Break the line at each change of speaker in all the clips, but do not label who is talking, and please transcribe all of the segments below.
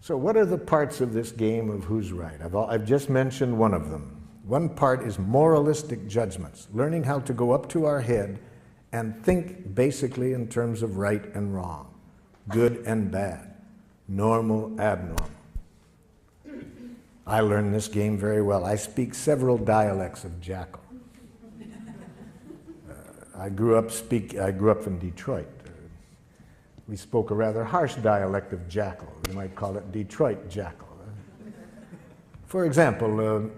So what are the parts of this game of who's right? I've just mentioned one of them. One part is moralistic judgments, learning how to go up to our head and think basically in terms of right and wrong, good and bad, normal, abnormal. I learned this game very well. I speak several dialects of Jackal. I grew up in Detroit. We spoke a rather harsh dialect of Jackal. We might call it Detroit Jackal. For example,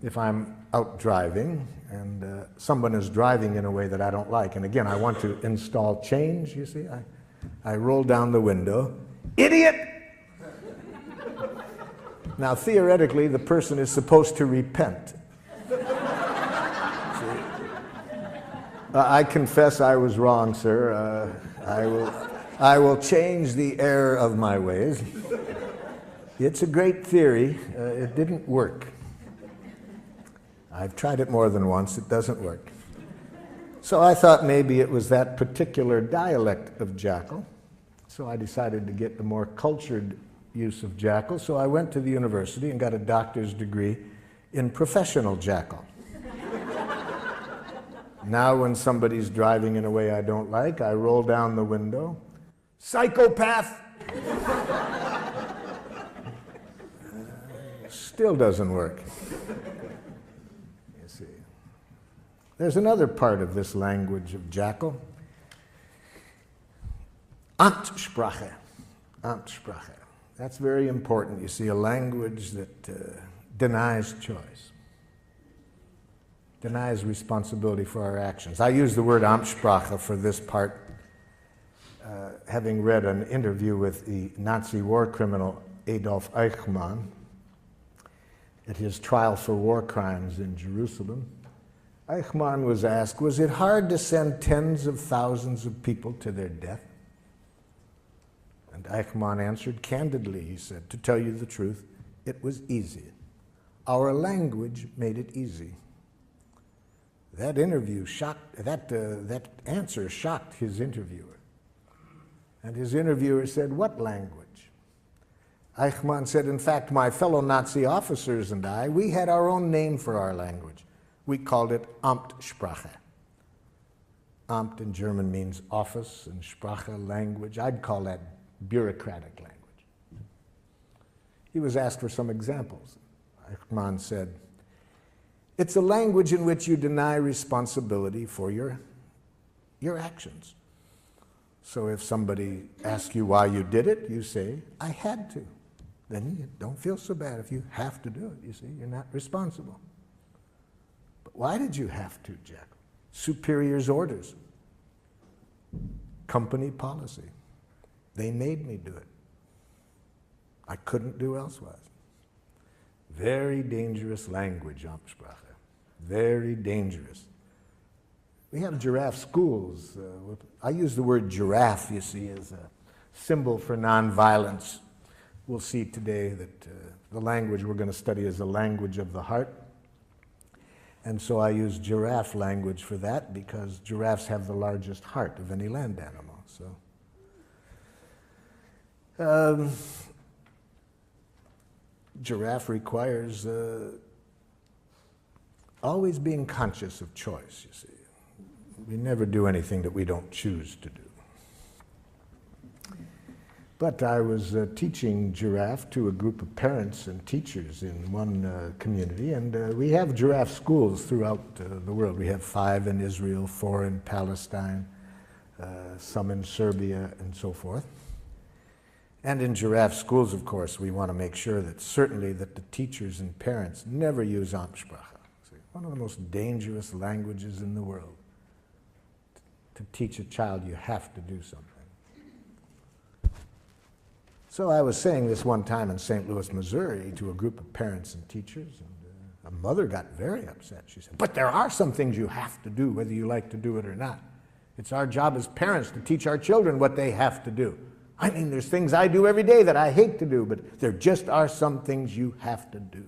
if I'm out driving and someone is driving in a way that I don't like, and again, I want to install change, you see, I roll down the window, idiot! Now, theoretically, the person is supposed to repent. I confess I was wrong, sir. I will change the error of my ways. It's a great theory. It didn't work. I've tried it more than once. It doesn't work. So I thought maybe it was that particular dialect of Jackal. So I decided to get the more cultured use of Jackal. So I went to the university and got a doctor's degree in professional Jackal. Now when somebody's driving in a way I don't like, I roll down the window. Psychopath! Still doesn't work. You see. There's another part of this language of Jackal. Amtssprache. Amtssprache. That's very important. You see, a language that denies choice. Denies responsibility for our actions. I use the word Amtssprache for this part, having read an interview with the Nazi war criminal Adolf Eichmann at his trial for war crimes in Jerusalem. Eichmann was asked, was it hard to send tens of thousands of people to their death? And Eichmann answered candidly, he said, to tell you the truth, it was easy. Our language made it easy. That answer shocked his interviewer. And his interviewer said, what language? Eichmann said, in fact, my fellow Nazi officers and I, we had our own name for our language. We called it Amtssprache. Amt in German means office, and Sprache, language. I'd call that bureaucratic language. He was asked for some examples. Eichmann said, it's a language in which you deny responsibility for your actions. So if somebody asks you why you did it, you say, I had to. Then you don't feel so bad if you have to do it. You see, you're not responsible. But why did you have to, Jack? Superior's orders. Company policy. They made me do it. I couldn't do elsewise. Very dangerous language, Amtssprache. Very dangerous. We have giraffe schools. I use the word giraffe, you see, as a symbol for nonviolence. We'll see today that the language we're going to study is a language of the heart. And so I use giraffe language for that because giraffes have the largest heart of any land animal. So, giraffe requires always being conscious of choice, you see. We never do anything that we don't choose to do. But I was teaching giraffe to a group of parents and teachers in one community, and we have giraffe schools throughout the world. We have 5 in Israel, 4 in Palestine, some in Serbia, and so forth. And in giraffe schools, of course, we want to make sure that certainly that the teachers and parents never use Amtssprache. One of the most dangerous languages in the world. To teach a child you have to do something. So I was saying this one time in St. Louis, Missouri, to a group of parents and teachers, and a mother got very upset. She said, but there are some things you have to do, whether you like to do it or not. It's our job as parents to teach our children what they have to do. I mean, there's things I do every day that I hate to do, but there just are some things you have to do.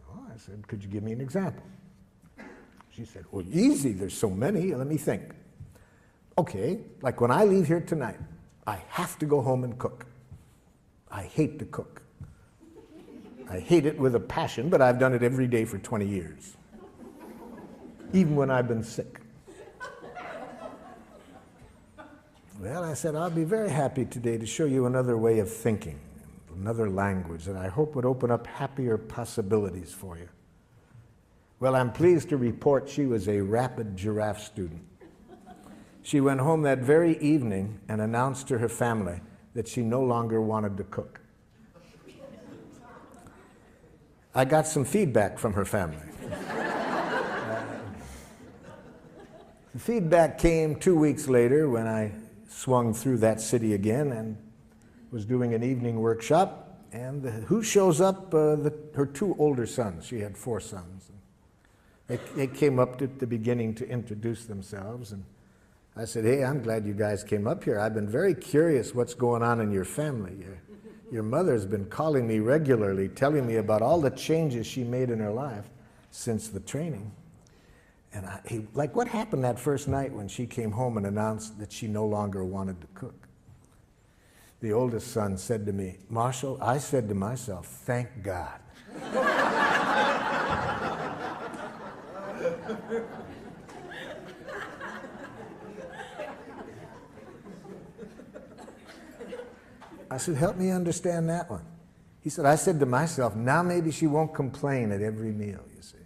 Well, I said, could you give me an example? She said, well, easy, there's so many, let me think. Okay, like when I leave here tonight, I have to go home and cook. I hate to cook. I hate it with a passion, but I've done it every day for 20 years, even when I've been sick. Well, I said, I'll be very happy today to show you another way of thinking, another language that I hope would open up happier possibilities for you. Well, I'm pleased to report she was a rapid giraffe student. She went home that very evening and announced to her family that she no longer wanted to cook. I got some feedback from her family. The feedback came 2 weeks later when I swung through that city again and was doing an evening workshop. And who shows up? Her 2 older sons. She had 4 sons. They came up at the beginning to introduce themselves. And I said, hey, I'm glad you guys came up here. I've been very curious what's going on in your family. Your mother's been calling me regularly, telling me about all the changes she made in her life since the training. And like, what happened that first night when she came home and announced that she no longer wanted to cook? The oldest son said to me, Marshall, I said to myself, thank God. I said, help me understand that one. He said, I said to myself, now maybe she won't complain at every meal, you see.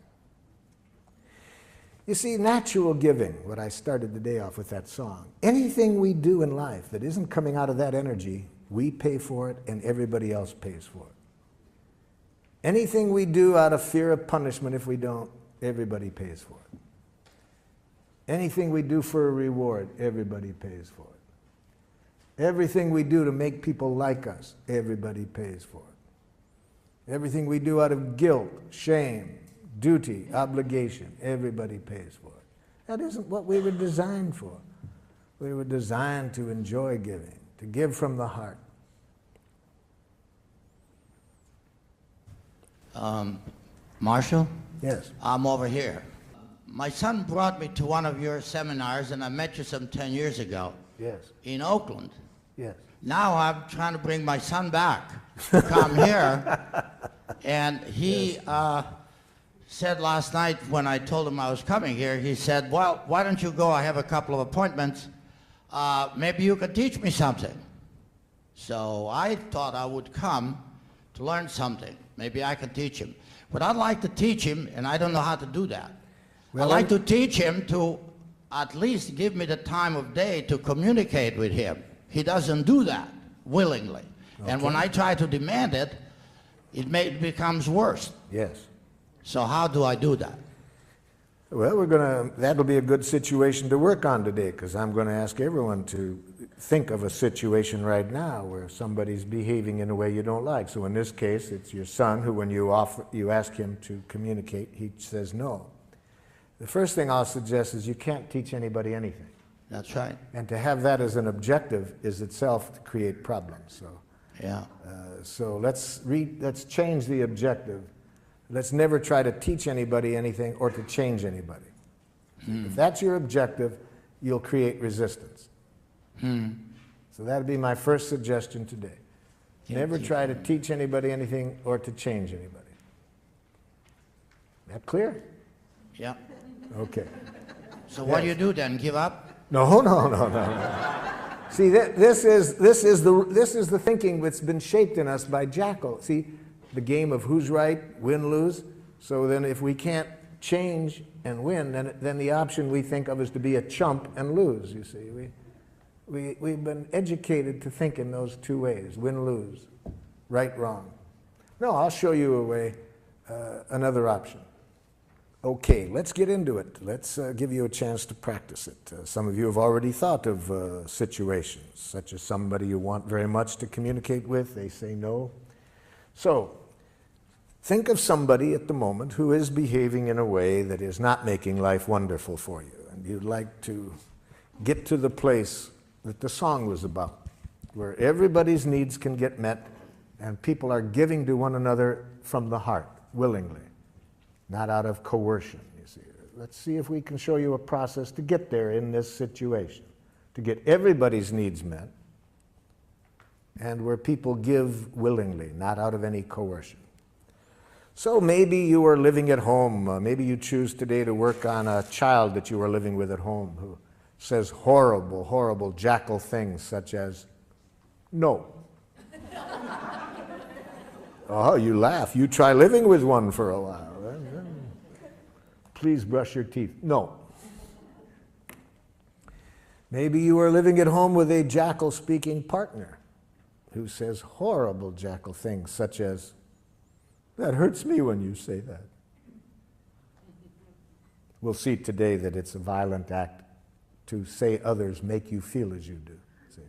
You see, natural giving, what I started the day off with that song, anything we do in life that isn't coming out of that energy, we pay for it and everybody else pays for it. Anything we do out of fear of punishment, if we don't, everybody pays for it. Anything we do for a reward, everybody pays for it. Everything we do to make people like us, everybody pays for it. Everything we do out of guilt, shame, duty, obligation, everybody pays for it. That isn't what we were designed for. We were designed to enjoy giving, to give from the heart.
Marshall?
Yes.
I'm over here. My son brought me to one of your seminars, and I met you some 10 years ago.
Yes.
In Oakland.
Yes.
Now I'm trying to bring my son back to come here, and he said last night when I told him I was coming here, he said, well, why don't you go? I have a couple of appointments. Maybe you could teach me something. So I thought I would come to learn something. Maybe I could teach him. But I'd like to teach him, and I don't know how to do that.
Well,
I'd like to teach him to at least give me the time of day to communicate with him. He doesn't do that willingly. Okay. And when I try to demand it, it becomes worse.
Yes.
So how do I do that?
Well, that'll be a good situation to work on today, because I'm going to ask everyone to think of a situation right now where somebody's behaving in a way you don't like. So in this case, it's your son who, when you ask him to communicate, he says no. The first thing I'll suggest is you can't teach anybody anything.
That's right.
And to have that as an objective is itself to create problems. So,
yeah.
So let's change the objective. Let's never try to teach anybody anything or to change anybody. If that's your objective, you'll create resistance. So that'd be my first suggestion today. Never try to teach anybody anything or to change anybody. That clear?
Yeah.
Okay.
So what do you do then? Give up?
No. See, this is the thinking that's been shaped in us by Jackal. See, the game of who's right, win, lose. So then if we can't change and win, then the option we think of is to be a chump and lose, you see. We've been educated to think in those two ways, win, lose, right, wrong. No, I'll show you a way, another option. Okay, let's get into it. Let's give you a chance to practice it. Some of you have already thought of situations, such as somebody you want very much to communicate with, they say no. So, think of somebody at the moment who is behaving in a way that is not making life wonderful for you, and you'd like to get to the place that the song was about, where everybody's needs can get met and people are giving to one another from the heart, willingly, not out of coercion, you see. Let's see if we can show you a process to get there in this situation, to get everybody's needs met and where people give willingly, not out of any coercion. So maybe you are living at home. Maybe you choose today to work on a child that you are living with at home who says horrible, horrible jackal things such as, no. Oh, you laugh. You try living with one for a while. Please brush your teeth. No. Maybe you are living at home with a jackal-speaking partner who says horrible jackal things such as, that hurts me when you say that. We'll see today that it's a violent act to say others make you feel as you do. See?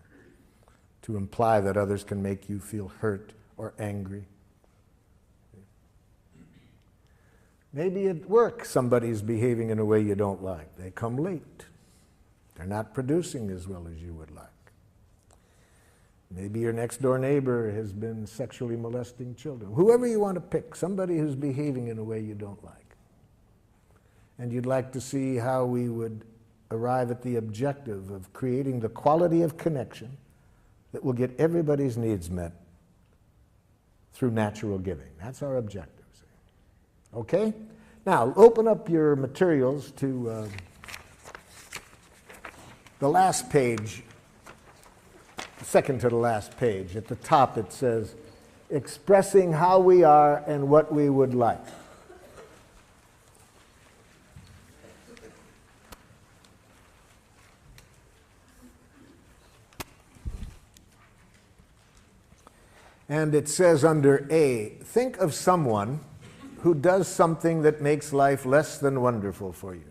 To imply that others can make you feel hurt or angry. Maybe at work somebody's behaving in a way you don't like. They come late. They're not producing as well as you would like. Maybe your next door neighbor has been sexually molesting children. Whoever you want to pick, somebody who's behaving in a way you don't like. And you'd like to see how we would arrive at the objective of creating the quality of connection that will get everybody's needs met through natural giving. That's our objective. Okay? Now, open up your materials to the last page, second to the last page. At the top it says, expressing how we are and what we would like. And it says under A, think of someone who does something that makes life less than wonderful for you.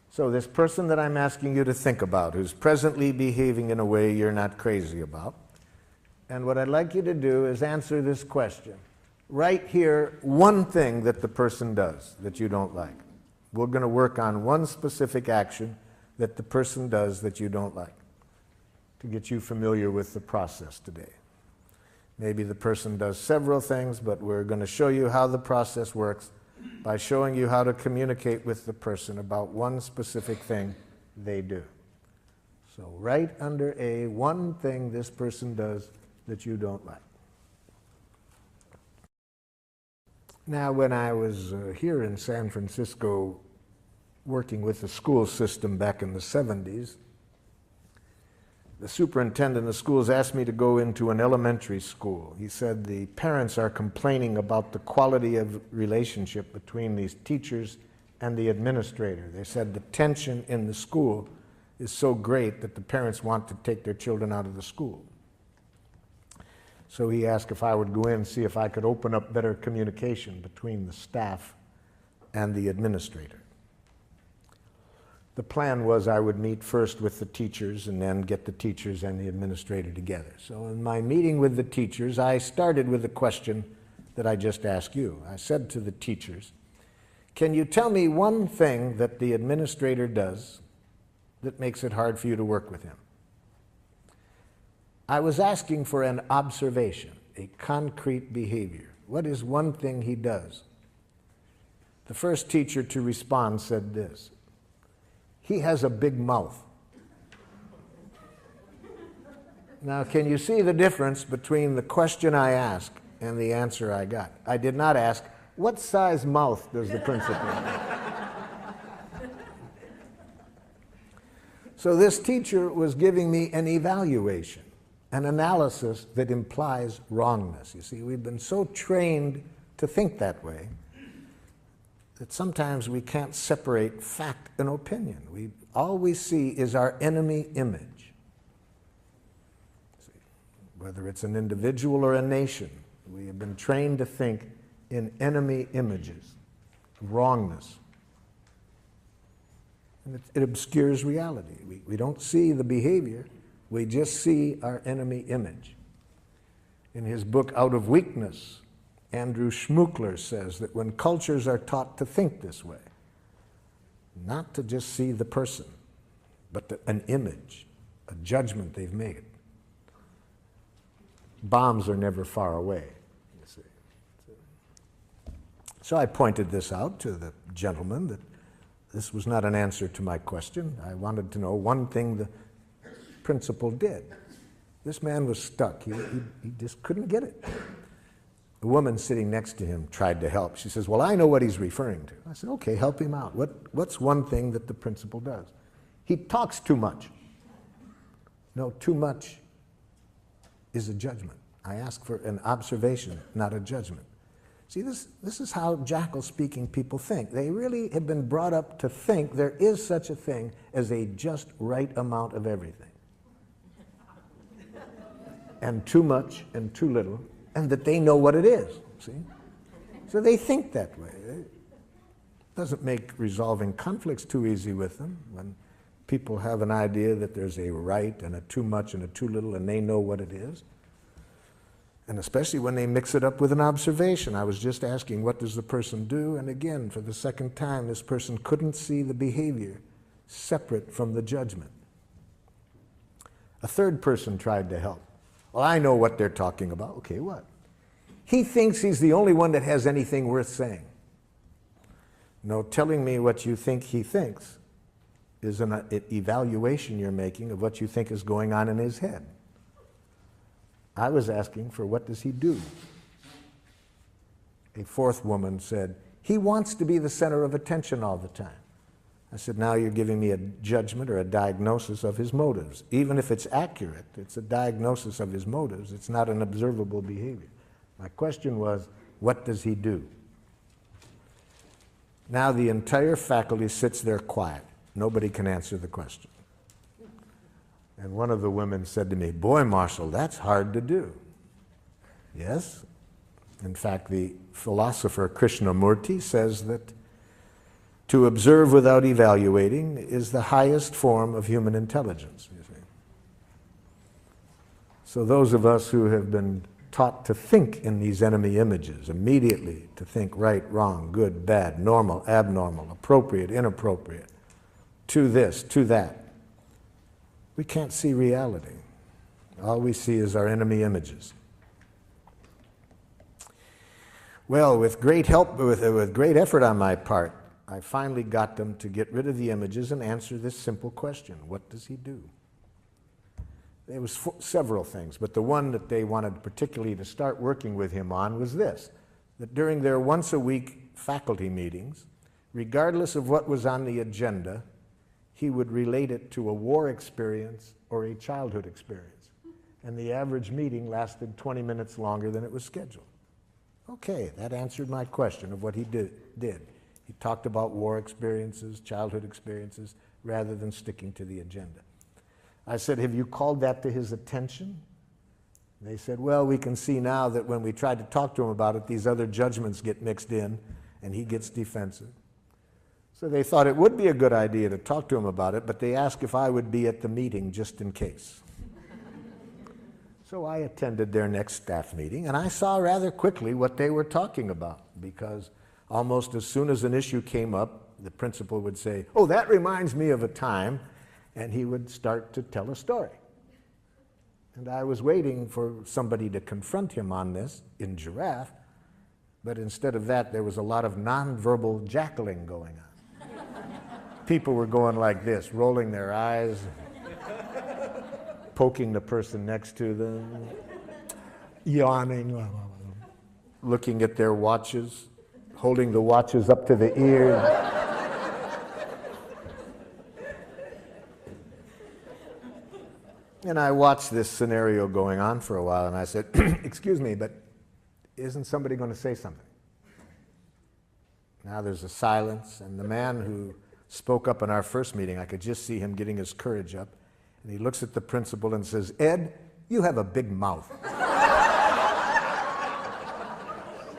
So this person that I'm asking you to think about, who's presently behaving in a way you're not crazy about, and what I'd like you to do is answer this question. Write here one thing that the person does that you don't like. We're going to work on one specific action that the person does that you don't like to get you familiar with the process today. Maybe the person does several things, but we're going to show you how the process works by showing you how to communicate with the person about one specific thing they do. So write under A, one thing this person does that you don't like. Now, when I was here in San Francisco working with the school system back in the 70s, the superintendent of schools asked me to go into an elementary school. He said the parents are complaining about the quality of relationship between these teachers and the administrator. They said the tension in the school is so great that the parents want to take their children out of the school. So he asked if I would go in and see if I could open up better communication between the staff and the administrator. The plan was I would meet first with the teachers and then get the teachers and the administrator together. So in my meeting with the teachers, I started with the question that I just asked you. I said to the teachers, can you tell me one thing that the administrator does that makes it hard for you to work with him? I was asking for an observation, a concrete behavior. What is one thing he does? The first teacher to respond said this: he has a big mouth. Now, can you see the difference between the question I asked and the answer I got? I did not ask, what size mouth does the principal have? So this teacher was giving me an evaluation, an analysis that implies wrongness. You see, we've been so trained to think that way that sometimes we can't separate fact and opinion. All we see is our enemy image. See, whether it's an individual or a nation, we have been trained to think in enemy images, wrongness. And it obscures reality. We don't see the behavior, we just see our enemy image. In his book, Out of Weakness, Andrew Schmuckler says that when cultures are taught to think this way, not to just see the person, but an image, a judgment they've made, bombs are never far away, you see. So I pointed this out to the gentleman, that this was not an answer to my question. I wanted to know one thing the principal did. This man was stuck. He just couldn't get it. The woman sitting next to him tried to help. She says, well, I know what he's referring to. I said, okay, help him out. What's one thing that the principal does? He talks too much. No, too much is a judgment. I ask for an observation, not a judgment. See, this is how jackal-speaking people think. They really have been brought up to think there is such a thing as a just right amount of everything. And too much and too little, and that they know what it is, see? So they think that way. It doesn't make resolving conflicts too easy with them when people have an idea that there's a right and a too much and a too little, and they know what it is. And especially when they mix it up with an observation. I was just asking, what does the person do? And again, for the second time, this person couldn't see the behavior separate from the judgment. A third person tried to help. Well, I know what they're talking about. Okay, what? He thinks he's the only one that has anything worth saying. No, telling me what you think he thinks is an evaluation you're making of what you think is going on in his head. I was asking for what does he do? A fourth woman said, he wants to be the center of attention all the time. I said, now you're giving me a judgment or a diagnosis of his motives. Even if it's accurate, it's a diagnosis of his motives. It's not an observable behavior. My question was, what does he do? Now the entire faculty sits there quiet. Nobody can answer the question. And one of the women said to me, boy, Marshall, that's hard to do. Yes. In fact, the philosopher Krishnamurti says that to observe without evaluating is the highest form of human intelligence, you see. So those of us who have been taught to think in these enemy images, immediately to think right, wrong, good, bad, normal, abnormal, appropriate, inappropriate, to this, to that, we can't see reality. All we see is our enemy images. Well, with great help, with great effort on my part, I finally got them to get rid of the images and answer this simple question: what does he do? There was several things, but the one that they wanted particularly to start working with him on was this: that during their once-a-week faculty meetings, regardless of what was on the agenda, he would relate it to a war experience or a childhood experience. And the average meeting lasted 20 minutes longer than it was scheduled. Okay, that answered my question of what he did. He talked about war experiences, childhood experiences, rather than sticking to the agenda. I said, have you called that to his attention? They said, well, we can see now that when we tried to talk to him about it, these other judgments get mixed in, and he gets defensive. So they thought it would be a good idea to talk to him about it, but they asked if I would be at the meeting just in case. So I attended their next staff meeting, and I saw rather quickly what they were talking about, because almost as soon as an issue came up, the principal would say, oh, that reminds me of a time, and he would start to tell a story. And I was waiting for somebody to confront him on this in Giraffe, but instead of that, there was a lot of nonverbal jackling going on. People were going like this, rolling their eyes, poking the person next to them, yawning, looking at their watches, holding the watches up to the ears. And I watched this scenario going on for a while, and I said, excuse me, but isn't somebody going to say something? Now there's a silence, and the man who spoke up in our first meeting, I could just see him getting his courage up, and he looks at the principal and says, Ed, you have a big mouth.